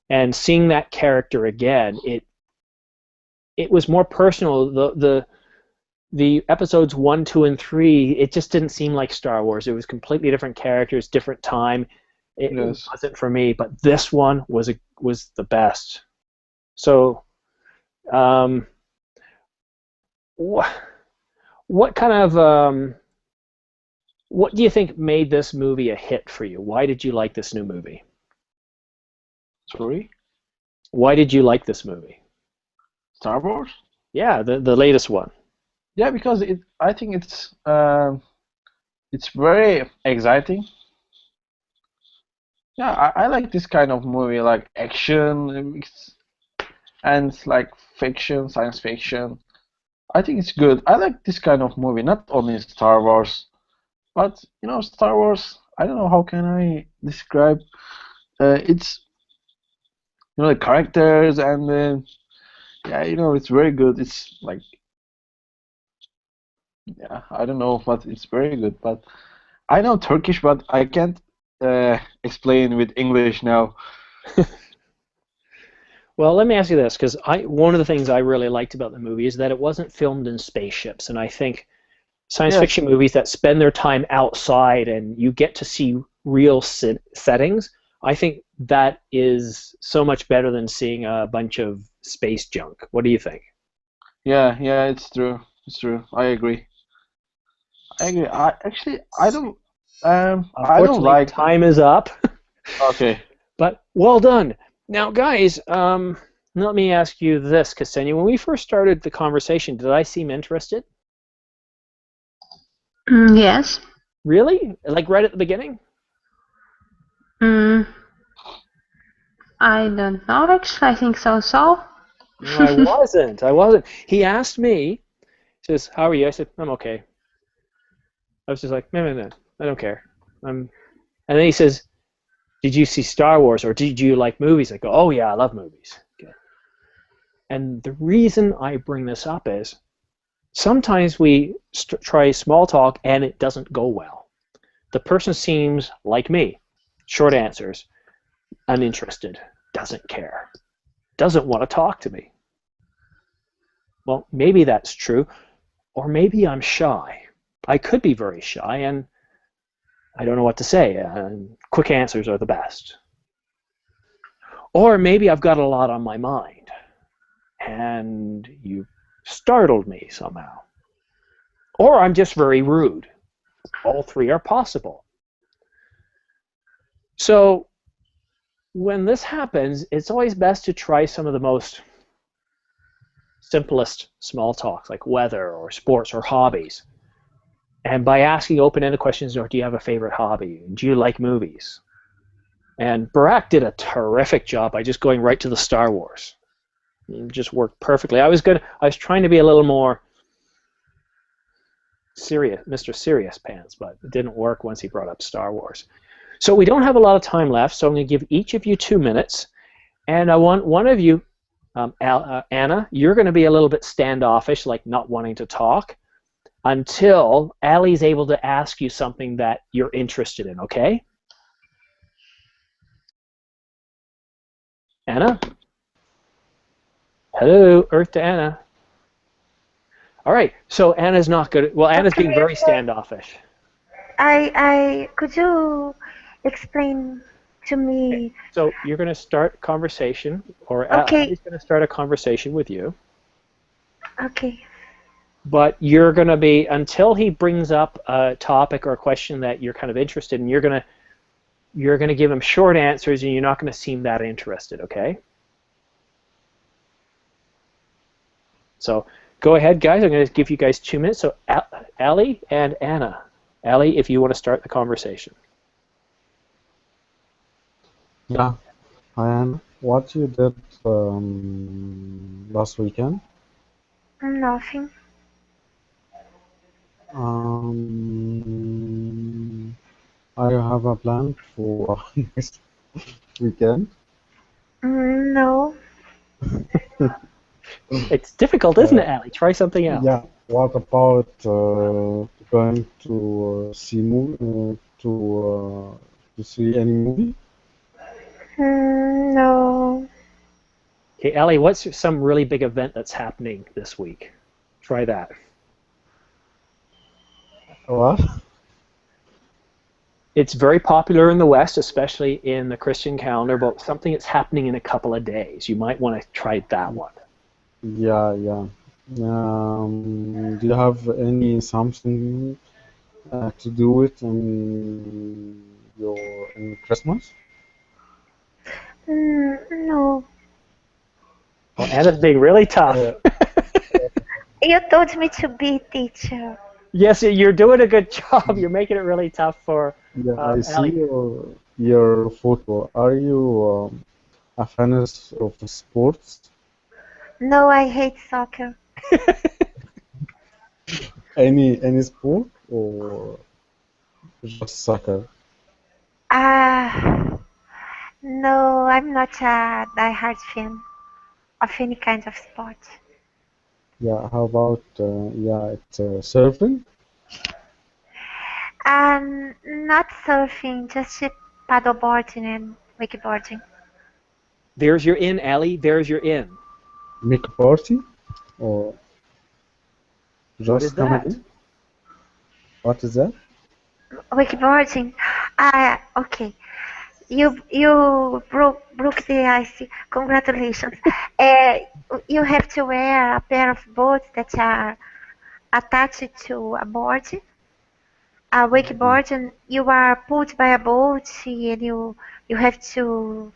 And seeing that character again, it was more personal. The episodes 1, 2, and 3, it just didn't seem like Star Wars. It was completely different characters, different time. It Yes. wasn't for me, but this one was the best. So, um, what kind of what do you think made this movie a hit for you? Why did you like this new movie? Sorry? Why did you like this movie? Star Wars? Yeah, the latest one. Yeah, because I think it's very exciting. Yeah, I like this kind of movie, like action and like fiction, science fiction. I think it's good. I like this kind of movie, not only Star Wars, but Star Wars. I don't know how can I describe. It's the characters and yeah, it's very good. It's like yeah, I don't know, but it's very good. But I know Turkish, but I can't explain with English now. Well, let me ask you this, because one of the things I really liked about the movie is that it wasn't filmed in spaceships, and I think science Yes, fiction movies that spend their time outside and you get to see real settings, I think that is so much better than seeing a bunch of space junk. What do you think? yeah, it's true. It's true. I agree. I agree. I don't Unfortunately, like. time is up, Okay. but well done. Now, guys, let me ask you this, Ksenia. When we first started the conversation, did I seem interested? Yes. Really? Like right at the beginning? Mm, I don't know, actually. I think so. No, I wasn't. I wasn't. He asked me, he says, "How are you?" I said, "I'm okay." I was just like, "No, no, no, I don't care." And then he says, "Did you see Star Wars or did you like movies?" I go, "Oh yeah, I love movies." Okay. And the reason I bring this up is sometimes we try small talk and it doesn't go well. The person seems like me, short answers, uninterested, doesn't care, doesn't want to talk to me. Well, maybe that's true, or maybe I'm shy. I could be very shy and I don't know what to say, and quick answers are the best. Or maybe I've got a lot on my mind and you startled me somehow. Or I'm just very rude. All three are possible. So when this happens, it's always best to try some of the most simplest small talks, like weather or sports or hobbies. And by asking open-ended questions, do you have a favorite hobby? Do you like movies? And Barack did a terrific job by just going right to the Star Wars. It just worked perfectly. I was trying to be a little more serious, Mr. Serious Pants, but it didn't work once he brought up Star Wars. So we don't have a lot of time left, so I'm going to give each of you 2 minutes, and I want one of you, Anna, you're going to be a little bit standoffish, like not wanting to talk, until Allie's able to ask you something that you're interested in, okay? Anna? Hello, Earth to Anna. All right, so Anna's not good. Well, Anna's being very standoffish. Could you explain to me? So you're going to start a conversation, or Okay, Allie's going to start a conversation with you. Okay. But you're going to be, until he brings up a topic or a question that you're kind of interested in, you're going to give him short answers, and you're not going to seem that interested, okay? So go ahead, guys. I'm going to give you guys 2 minutes. So Ali and Anna. Ali, if you want to start the conversation. Yeah, hi Anna. What you did last weekend? Nothing. I have a plan for next weekend. No. It's difficult, isn't it, Ali? Try something else. Yeah. What about going to see to see any movie? No. Okay, Ali, what's some really big event that's happening this week? Try that. What? It's very popular in the West, especially in the Christian calendar, but something that's happening in a couple of days. You might want to try that one. Yeah, yeah. Do you have any something to do with in Christmas? No. Well, Anna's being really tough. You told me to be teacher. Yes, you're doing a good job. You're making it really tough for Yeah, I see Ali. your photo. Are you a fan of sports? No, I hate soccer. Any sport or just soccer? No, I'm not a diehard fan of any kind of sport. Yeah, how about yeah, it's surfing? Not surfing, just paddleboarding and wakeboarding. There's your in, Ali. There's your in. Make a party or What is just come that? in? What is that? Wakeboarding. Okay. You broke the ice. Congratulations. You have to wear a pair of boots that are attached to a board. A wakeboard, and you are pulled by a boat, and you have to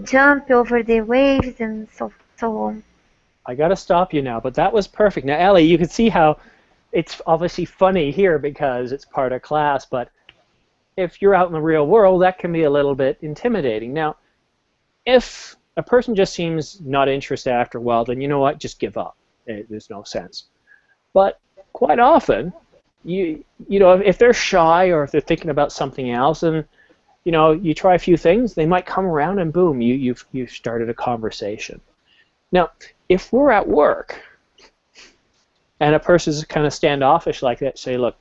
jump over the waves and so on. I got to stop you now, but that was perfect. Now, Ali, you can see how it's obviously funny here because it's part of class, but if you're out in the real world, that can be a little bit intimidating. Now, if a person just seems not interested after a while, then you know what? Just give up. There's no sense. But quite often, you know, if they're shy or if they're thinking about something else, and you know, you try a few things, they might come around and boom, you've started a conversation. Now, if we're at work and a person's kind of standoffish like that, say, look,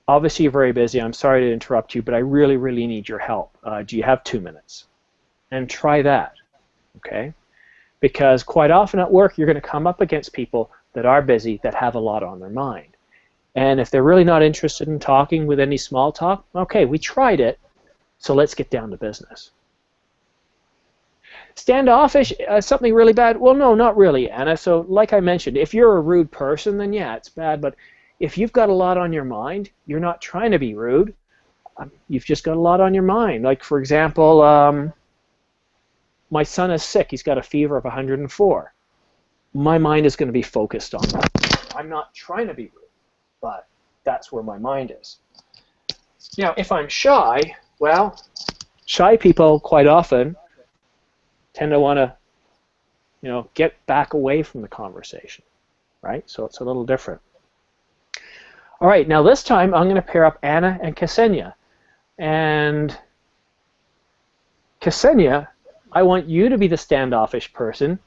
obviously you're very busy, I'm sorry to interrupt you, but I really, really need your help. Do you have 2 minutes? And try that, okay? Because quite often at work, you're going to come up against people that are busy, that have a lot on their mind. And if they're really not interested in talking with any small talk, okay, we tried it, so let's get down to business. Standoffish, something really bad? Well, no, not really, Anna. So like I mentioned, if you're a rude person, then yeah, it's bad. But if you've got a lot on your mind, you're not trying to be rude. You've just got a lot on your mind. Like, for example, my son is sick. He's got a fever of 104. My mind is going to be focused on that. I'm not trying to be rude, but that's where my mind is. Now, if I'm shy, well, shy people quite often tend to want to, you know, get back away from the conversation, right? So it's a little different. All right, now this time I'm going to pair up Anna and Ksenia. And Ksenia, I want you to be the standoffish person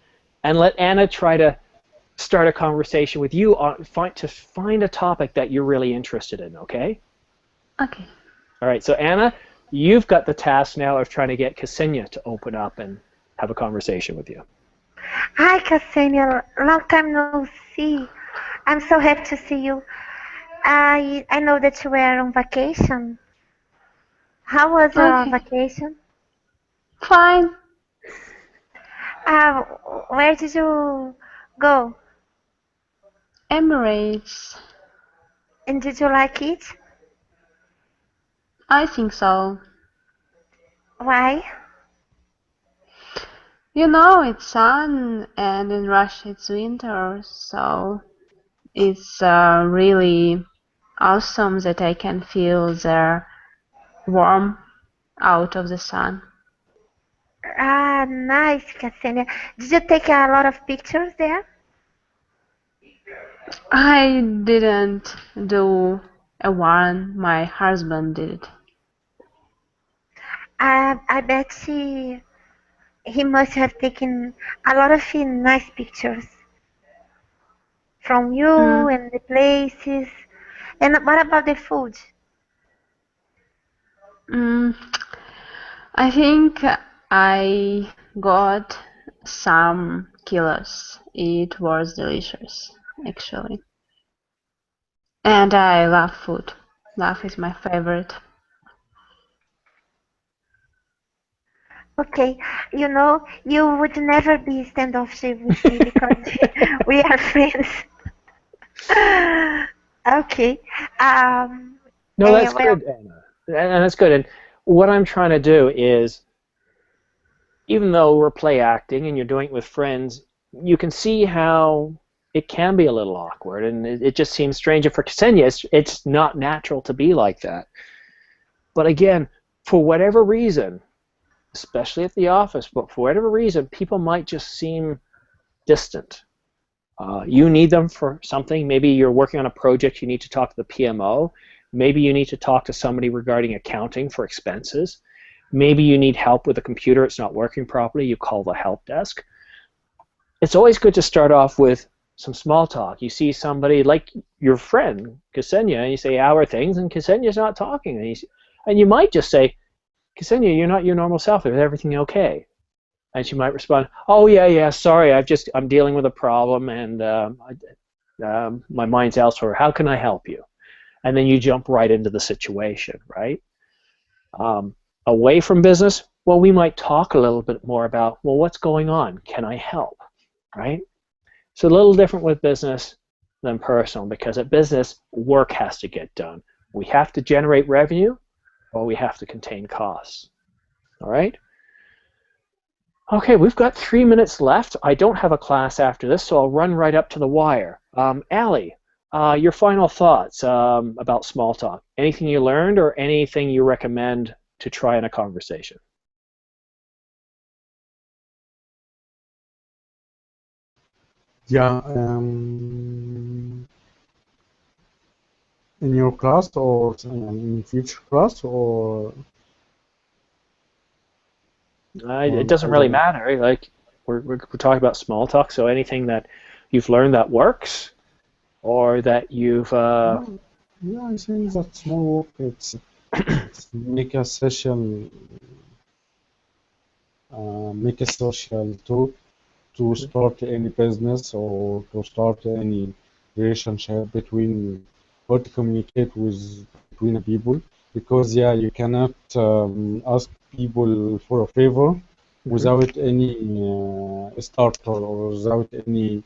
and let Anna try to start a conversation with you on to find a topic that you're really interested in, okay? Okay. All right, so Anna, you've got the task now of trying to get Ksenia to open up and have a conversation with you. Hi, Ksenia. Long time no see. I'm so happy to see you. I know that you were on vacation. How was your Okay. vacation? Fine. Where did you go? Emirates. And did you like it? I think so. Why? You know, it's sun, and in Russia it's winter, so it's really awesome that I can feel the warmth out of the sun. Ah, nice, Ksenia. Did you take a lot of pictures there? I didn't do a one, my husband did. I bet he must have taken a lot of nice pictures from you Mm, and the places. And what about the food? mm, I think I got some kilos. It was delicious, actually. And I love food. Love is my favorite. Okay, you know, you would never be standoffish with me because we are friends. Okay. Um, No, that's well, good, Anna. And that's good. And what I'm trying to do is, even though we're play acting and you're doing it with friends, you can see how it can be a little awkward, and it just seems strange. And for Ksenia, it's not natural to be like that. But again, for whatever reason, especially at the office, but for whatever reason, people might just seem distant. You need them for something. Maybe you're working on a project, you need to talk to the PMO. Maybe you need to talk to somebody regarding accounting for expenses. Maybe you need help with a computer, it's not working properly, you call the help desk. It's always good to start off with some small talk. You see somebody like your friend, Ksenia, and you say, how are things? And Ksenia's not talking. And you might just say, Ksenia, you're not your normal self. Is everything okay? And she might respond, oh, yeah, sorry, I'm dealing with a problem, and my mind's elsewhere. How can I help you? And then you jump right into the situation, right? Away from business, well, we might talk a little bit more about, well, what's going on? Can I help, right? So a little different with business than personal, because at business, work has to get done. We have to generate revenue, or we have to contain costs, all right? Okay, we've got 3 minutes left. I don't have a class after this, so I'll run right up to the wire. Allie, your final thoughts about small talk. Anything you learned or anything you recommend to try in a conversation? Yeah, in your class or in future class or It doesn't really matter. Like we're talking about small talk, so anything that you've learned that works, or that you've Yeah, I think that small work it's make a session, make a social talk to start any business or to start any relationship between or to communicate with between the people, because yeah, you cannot ask people for a favor without any starter or without any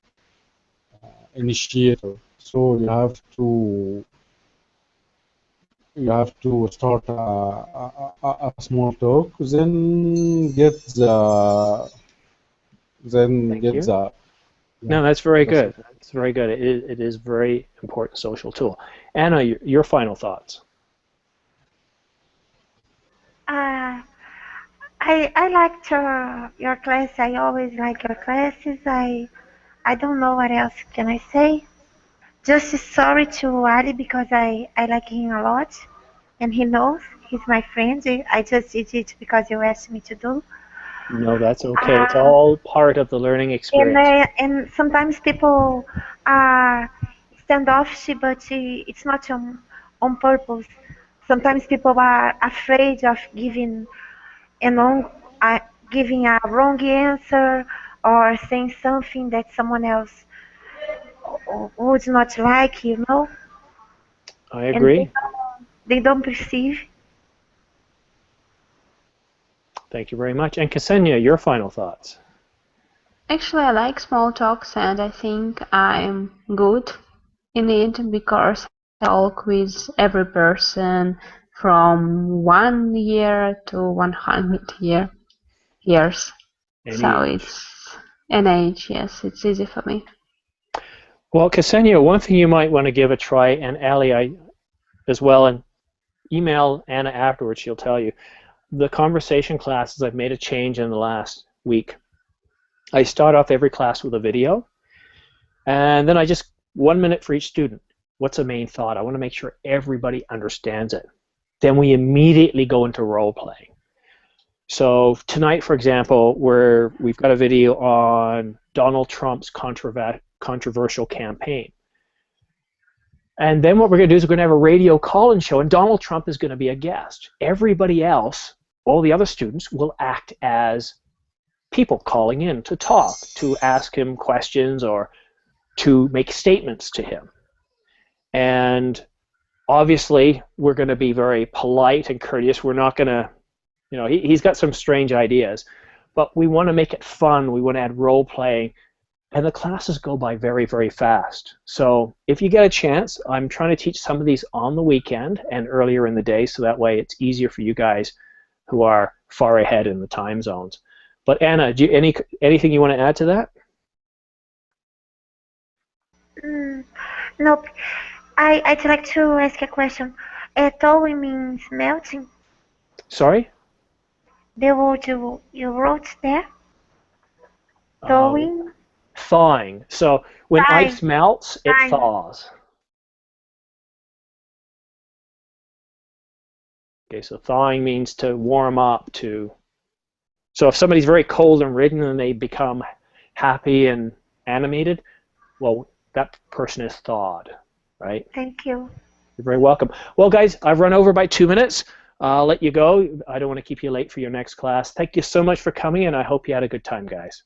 initiator. So you have to start a small talk, then get the then Thank get you. the yeah. No, that's very That's good. That's very good. It is very important social tool. Anna, your final thoughts. I liked your class. I always like your classes. I don't know what else can I say. Just sorry to Ali because I like him a lot, and he knows he's my friend. I just did it because you asked me to do. No, that's okay. It's Uh, all part of the learning experience. and sometimes people are standoffish, but it's not on purpose. Sometimes people are afraid of an on, uh, giving a wrong answer or saying something that someone else would not like, I and agree. they don't perceive. Thank you very much. And Ksenia, your final thoughts. Actually, I like small talks and I think I'm good in it because I talk with every person from 1 year to 100 years. Any So age. it's an age, yes, it's easy for me. Well, Ksenia, one thing you might want to give a try, and Ali as well, and email Anna afterwards, she'll tell you. The conversation classes, I've made a change in the last week. I start off every class with a video, and then I just 1 minute for each student. What's the main thought? I want to make sure everybody understands it. Then we immediately go into role playing. So tonight, for example, we've got a video on Donald Trump's controversial campaign. And then what we're going to do is we're going to have a radio call-in show, and Donald Trump is going to be a guest. Everybody else, all the other students, will act as people calling in to talk, to ask him questions, or to make statements to him. And obviously, we're going to be very polite and courteous. We're not going to, you know, he's got some strange ideas, but we want to make it fun. We want to add role-playing. And the classes go by very, very fast. So if you get a chance, I'm trying to teach some of these on the weekend and earlier in the day, so that way it's easier for you guys who are far ahead in the time zones. But Anna, anything you want to add to that? Nope. I'd like to ask a question. Thawing means melting. Sorry? The word you wrote there? Thawing? Thawing. So when ice melts, it Thawing. thaws. Okay, so thawing means to warm up, to... So if somebody's very cold and ridden and they become happy and animated, well, that person is thawed, right? Thank you. You're very welcome. Well, guys, I've run over by 2 minutes. I'll let you go. I don't want to keep you late for your next class. Thank you so much for coming, and I hope you had a good time, guys.